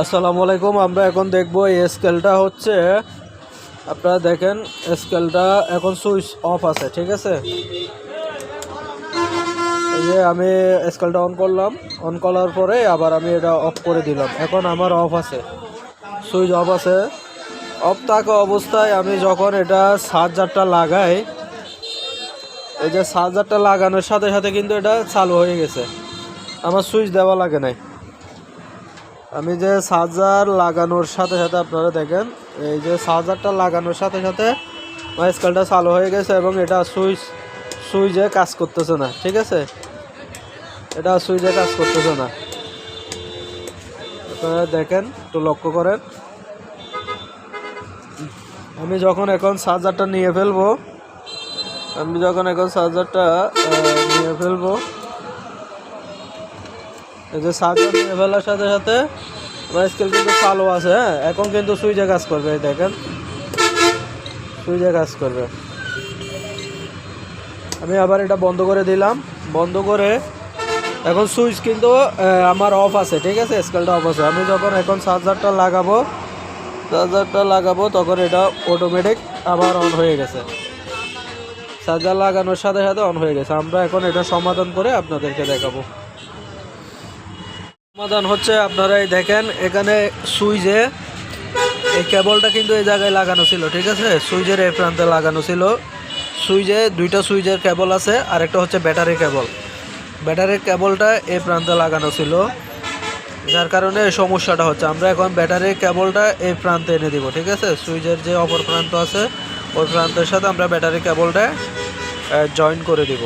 আসসালামু আলাইকুম। আমরা এখন দেখব এই স্কেলটা হচ্ছে, আপনারা দেখেন স্কেলটা এখন সুইচ অফ আছে, ঠিক আছে। এই যে আমি স্কেলটা অন করলাম, অন করার পরে আবার আমি এটা অফ করে দিলাম। এখন আমার অফ আছে, সুইচ অফ আছে। অফ থাকা অবস্থায় আমি যখন এটা চার্জারটা লাগাই, এই যে চার্জারটা লাগানোর সাথে সাথে কিন্তু এটা চালু হয়ে গেছে, আমার সুইচ দেওয়া লাগে নাই। আমি যে চার্জার লাগানোর সাথে সাথে আপনারা দেখেন, এই যে চার্জারটা লাগানোর সাথে সাথে আমার স্কেলটা চালু হয়ে গেছে এবং এটা সুইচে কাজ করতেছে না, ঠিক আছে। এটা সুইচে কাজ করতেছে না, আপনারা দেখেন, একটু লক্ষ্য করেন। আমি যখন এখন চার্জারটা নিয়ে ফেলবো, এই যে চার্জার নিয়ে ফেলার সাথে সাথে আমার স্কেল কিন্তু চালু আছে। হ্যাঁ, এখন কিন্তু সুইচে কাজ করবে, দেখেন সুইচে কাজ করবে। আমি আবার এটা বন্ধ করে দিলাম, বন্ধ করে এখন সুইচ কিন্তু আমার অফ আছে, ঠিক আছে, স্কেলটা অফ আছে। আমি যখন এখন চার্জারটা লাগাবো তখন এটা অটোমেটিক আবার অন হয়ে গেছে, চার্জার লাগানোর সাথে সাথে অন হয়ে গেছে। আমরা এখন এটা সমাধান করে আপনাদেরকে দেখাবো। সমাধান হচ্ছে, আপনারা এই দেখেন এখানে সুইচে এই কেবলটা কিন্তু এই জায়গায় লাগানো ছিল, ঠিক আছে, সুইচের এই প্রান্তে লাগানো ছিল। সুইচে দুইটা সুইচের কেবল আছে, আর একটা হচ্ছে ব্যাটারি কেবল। ব্যাটারির কেবলটা এই প্রান্তে লাগানো ছিল, যার কারণে এই সমস্যাটা হচ্ছে। আমরা এখন ব্যাটারির কেবলটা এই প্রান্তে এনে দিব, ঠিক আছে। সুইচের যে অপর প্রান্ত আছে ওই প্রান্তের সাথে আমরা ব্যাটারি কেবলটা জয়েন করে দিব।